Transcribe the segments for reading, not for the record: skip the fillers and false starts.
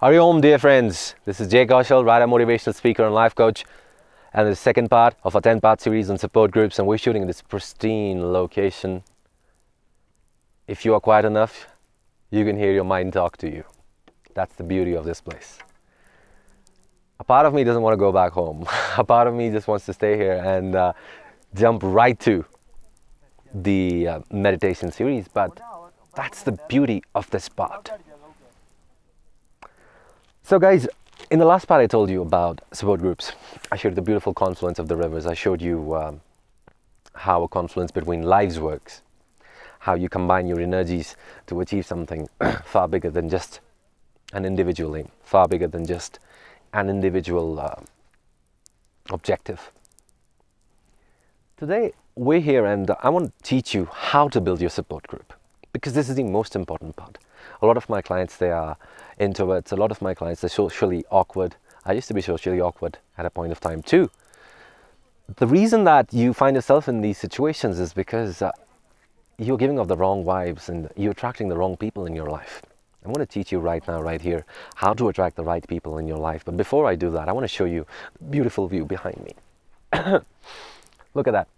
Hari Om, dear friends. This is Kaushal, writer, motivational speaker and life coach. And the second part of a 10-part series on support groups, and we're shooting in this pristine location. If you are quiet enough, you can hear your mind talk to you. That's the beauty of this place. A part of me doesn't want to go back home. A part of me just wants to stay here and jump right to the meditation series, but that's the beauty of this part. So guys, in the last part I told you about support groups. I showed the beautiful confluence of the rivers. I showed you how a confluence between lives works, how you combine your energies to achieve something far bigger than just an individual aim, far bigger than just an individual objective. Today we're here and I want to teach you how to build your support group, because this is the most important part. A lot of my clients, they are introverts. A lot of my clients are socially awkward. I used to be socially awkward at a point of time too. The reason that you find yourself in these situations is because you're giving off the wrong vibes and you're attracting the wrong people in your life. I'm going to teach you right now, right here, how to attract the right people in your life. But before I do that, I want to show you the beautiful view behind me. Look at that.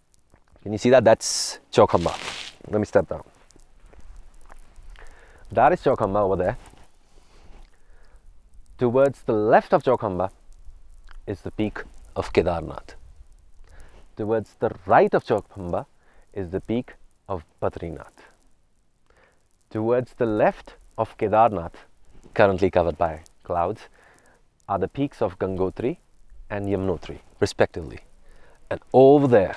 Can you see that? That's Chowkhamba. Let me step down. That is Chowkhamba over there. Towards the left of Chowkhamba is the peak of Kedarnath. Towards the right of Chowkhamba is the peak of Badrinath. Towards the left of Kedarnath, currently covered by clouds, are the peaks of Gangotri and Yamunotri, respectively. And over there,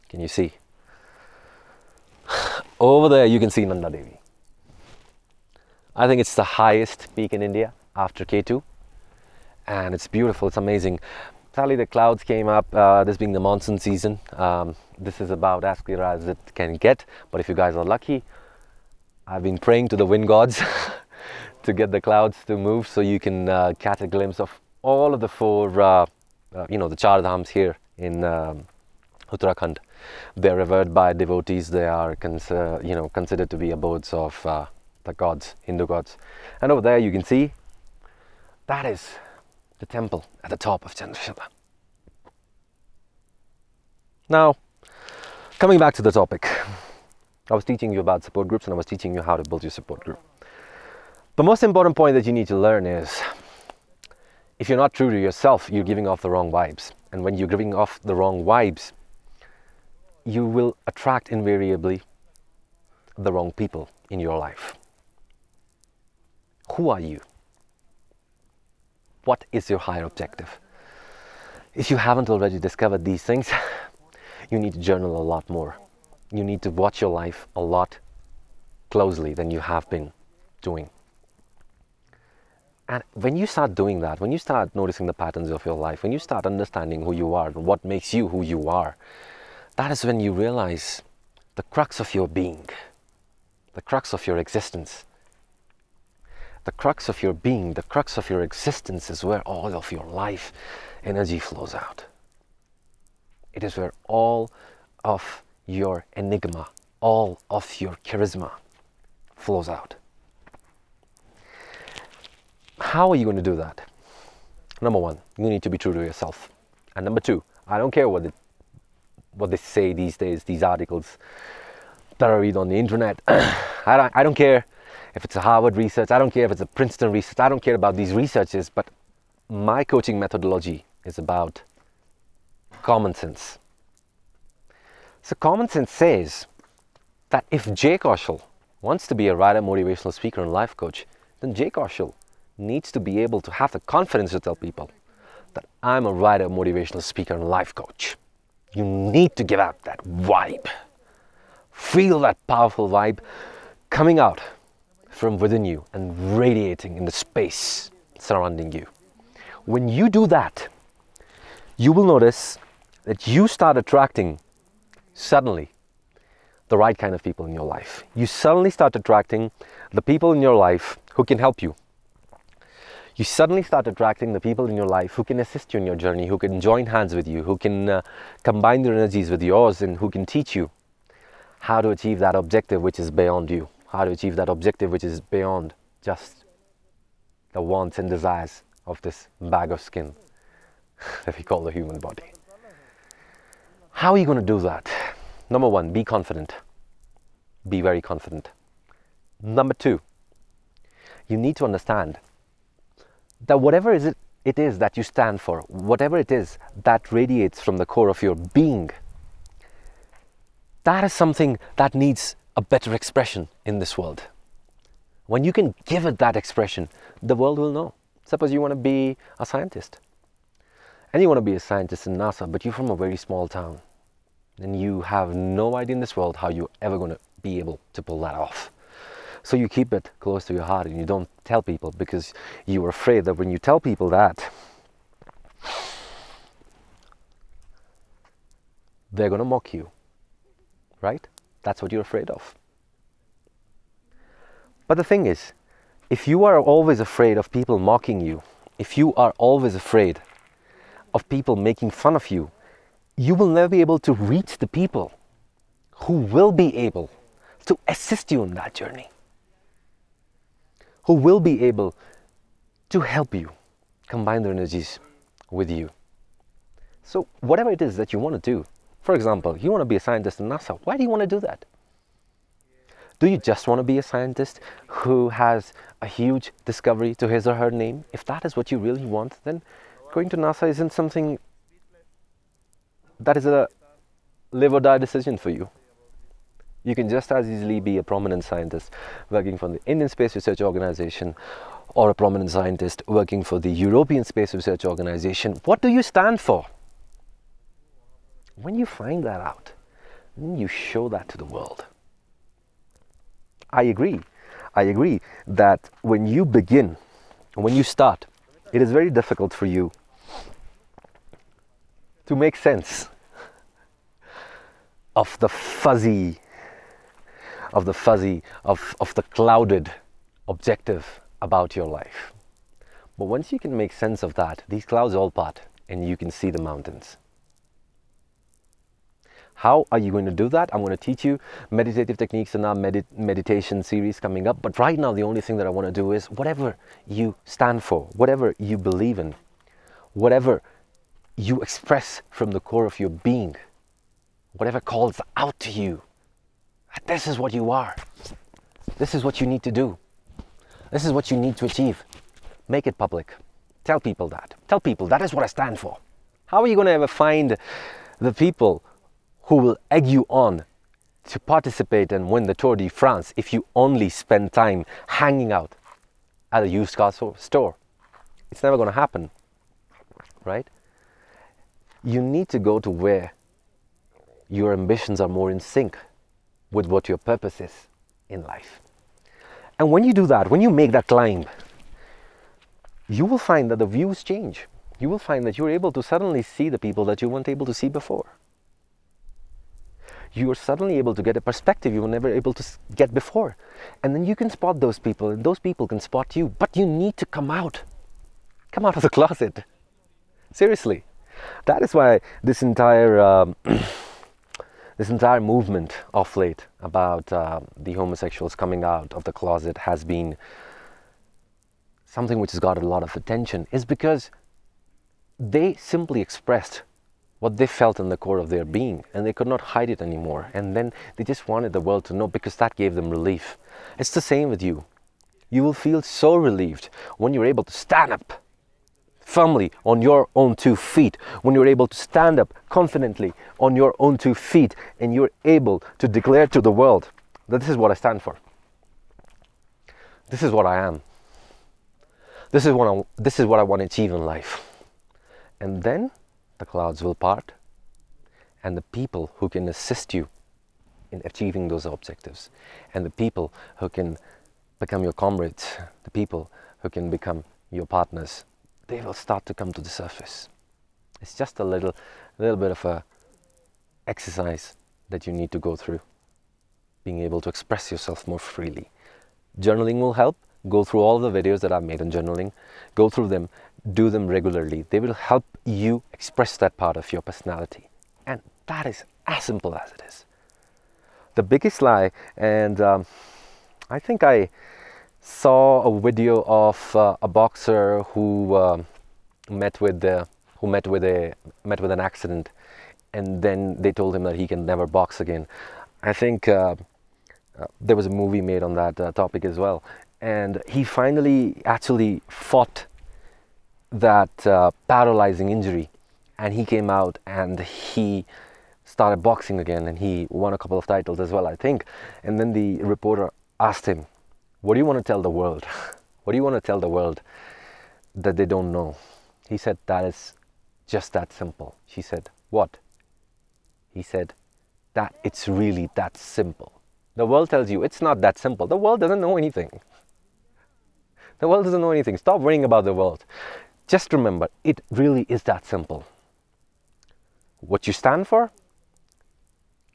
can you see? Over there you can see Nanda Devi. I think it's the highest peak in India after K2, and it's beautiful, it's amazing. Sadly the clouds came up, this being the monsoon season. This is about as clear as it can get, but if you guys are lucky, I've been praying to the wind gods to get the clouds to move so you can catch a glimpse of all of the four, the Char Dhams here in Uttarakhand. They're revered by devotees. They are considered to be abodes of the gods, Hindu gods. And over there you can see, that is the temple at the top of Chandrashila. Now, coming back to the topic, I was teaching you about support groups and I was teaching you how to build your support group. The most important point that you need to learn is, if you're not true to yourself, you're giving off the wrong vibes. And when you're giving off the wrong vibes, you will attract invariably the wrong people in your life. Who are you? What is your higher objective? If you haven't already discovered these things, you need to journal a lot more. You need to watch your life a lot closely than you have been doing. And when you start doing that, when you start noticing the patterns of your life, when you start understanding who you are and what makes you who you are, that is when you realize the crux of your being, the crux of your existence. The crux of your being, the crux of your existence is where all of your life energy flows out. It is where all of your enigma, all of your charisma flows out. How are you going to do that? Number one, you need to be true to yourself. And number two, I don't care what they say these days, these articles that I read on the internet. I don't care if it's a Harvard research, I don't care if it's a Princeton research, I don't care about these researches, but my coaching methodology is about common sense. So common sense says that if J. Kaushal wants to be a writer, motivational speaker and life coach, then J. Kaushal needs to be able to have the confidence to tell people that I'm a writer, motivational speaker and life coach. You need to give out that vibe. Feel that powerful vibe coming out from within you and radiating in the space surrounding you. When you do that, you will notice that you start attracting suddenly the right kind of people in your life. You suddenly start attracting the people in your life who can help you. You suddenly start attracting the people in your life who can assist you in your journey, who can join hands with you, who can combine their energies with yours, and who can teach you how to achieve that objective which is beyond you, how to achieve that objective which is beyond just the wants and desires of this bag of skin that we call the human body. How are you going to do that? Number one, be confident. Be very confident. Number two, you need to understand that whatever it is that you stand for, whatever it is that radiates from the core of your being, that is something that needs a better expression in this world. When you can give it that expression, the world will know. Suppose you want to be a scientist, and you want to be a scientist in NASA, but you're from a very small town, and you have no idea in this world how you're ever going to be able to pull that off. So you keep it close to your heart and you don't tell people, because you're afraid that when you tell people that, they're going to mock you, right? That's what you're afraid of. But the thing is, if you are always afraid of people mocking you, if you are always afraid of people making fun of you, you will never be able to reach the people who will be able to assist you in that journey, who will be able to help you combine their energies with you. So whatever it is that you want to do, for example, you want to be a scientist in NASA. Why do you want to do that? Do you just want to be a scientist who has a huge discovery to his or her name? If that is what you really want, then going to NASA isn't something that is a live or die decision for you. You can just as easily be a prominent scientist working for the Indian Space Research Organization, or a prominent scientist working for the European Space Research Organization. What do you stand for? When you find that out, then you show that to the world. I agree that when you begin, when you start, it is very difficult for you to make sense of the fuzzy, of the clouded objective about your life. But once you can make sense of that, these clouds all part and you can see the mountains. How are you going to do that? I'm going to teach you meditative techniques in our meditation series coming up. But right now, the only thing that I want to do is whatever you stand for, whatever you believe in, whatever you express from the core of your being, whatever calls out to you, this is what you are. This is what you need to do. This is what you need to achieve. Make it public. Tell people that. Tell people that is what I stand for. How are you going to ever find the people who will egg you on to participate and win the Tour de France if you only spend time hanging out at a used car store? It's never going to happen, right? You need to go to where your ambitions are more in sync with what your purpose is in life. And when you do that, when you make that climb, you will find that the views change. You will find that you're able to suddenly see the people that you weren't able to see before. You are suddenly able to get a perspective you were never able to get before. And then you can spot those people, and those people can spot you. But you need to come out. Come out of the closet. Seriously. That is why this entire movement of late about the homosexuals coming out of the closet has been something which has got a lot of attention, is because they simply expressed what they felt in the core of their being, and they could not hide it anymore. And then they just wanted the world to know, because that gave them relief. It's the same with you. You will feel so relieved when you're able to stand up firmly on your own 2 feet, when you're able to stand up confidently on your own 2 feet, and you're able to declare to the world that this is what I stand for. This is what I am. This is what I want to achieve in life. And then the clouds will part, and the people who can assist you in achieving those objectives, and the people who can become your comrades, the people who can become your partners, they will start to come to the surface. It's just a little bit of a exercise that you need to go through, being able to express yourself more freely. Journaling will help. Go through all the videos that I've made on journaling. Go through them. Do them regularly. They will help you express that part of your personality. And that is as simple as it is. The biggest lie, and I think I saw a video of a boxer who met with an accident, and then they told him that he can never box again. I think there was a movie made on that topic as well, and he finally actually fought that paralyzing injury, and he came out and he started boxing again, and he won a couple of titles as well, I think. And then the reporter asked him, what do you want to tell the world? What do you want to tell the world that they don't know? He said, that is just that simple. She said, what? He said, that it's really that simple. The world tells you it's not that simple. The world doesn't know anything. The world doesn't know anything. Stop worrying about the world. Just remember, it really is that simple. What you stand for,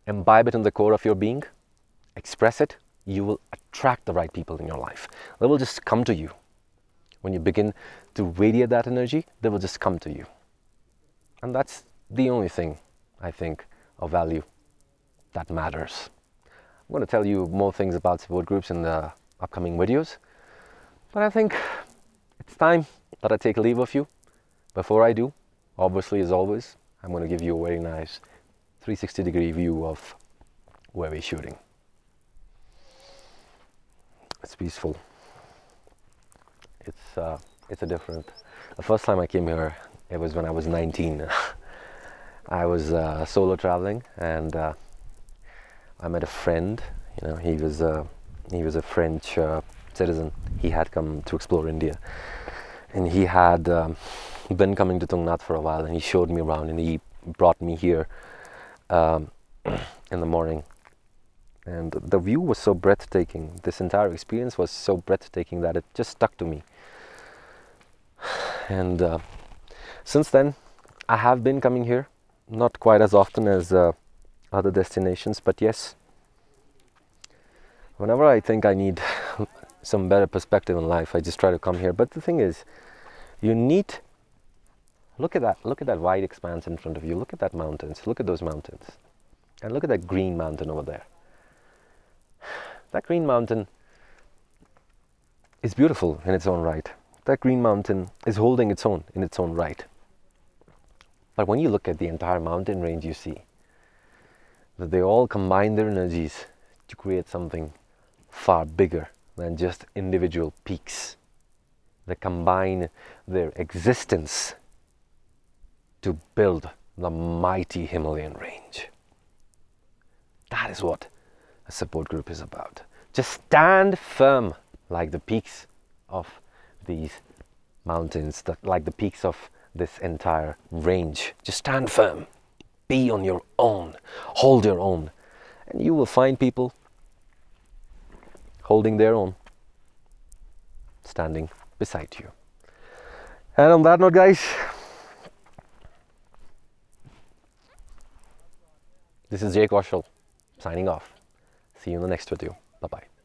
imbibe it in the core of your being, express it, you will attract the right people in your life. They will just come to you. When you begin to radiate that energy, they will just come to you. And that's the only thing, I think, of value that matters. I'm going to tell you more things about support groups in the upcoming videos, but I think it's time that I take a leave of you. Before I do, obviously, as always, I'm going to give you a very nice 360-degree view of where we're shooting. It's peaceful. It's a different. The first time I came here, it was when I was 19. I was solo traveling, and I met a friend. You know, he was a French citizen. He had come to explore India, and he had been coming to Tungnath for a while, and he showed me around, and he brought me here in the morning. And the view was so breathtaking. This entire experience was so breathtaking that it just stuck to me. And since then, I have been coming here, not quite as often as other destinations, but yes, whenever I think I need some better perspective in life, I just try to come here. But the thing is, you need, look at that wide expanse in front of you. Look at that mountains. Look at those mountains, and look at that green mountain over there. That green mountain is beautiful in its own right. That green mountain is holding its own in its own right. But when you look at the entire mountain range, you see that they all combine their energies to create something far bigger than just individual peaks. They combine their existence to build the mighty Himalayan range. That is what a support group is about. Just stand firm like the peaks of these mountains, like the peaks of this entire range. Just stand firm. Be on your own. Hold your own. And you will find people holding their own, standing beside you. And on that note, guys, this is Kaushal signing off. See you in the next video. Bye-bye.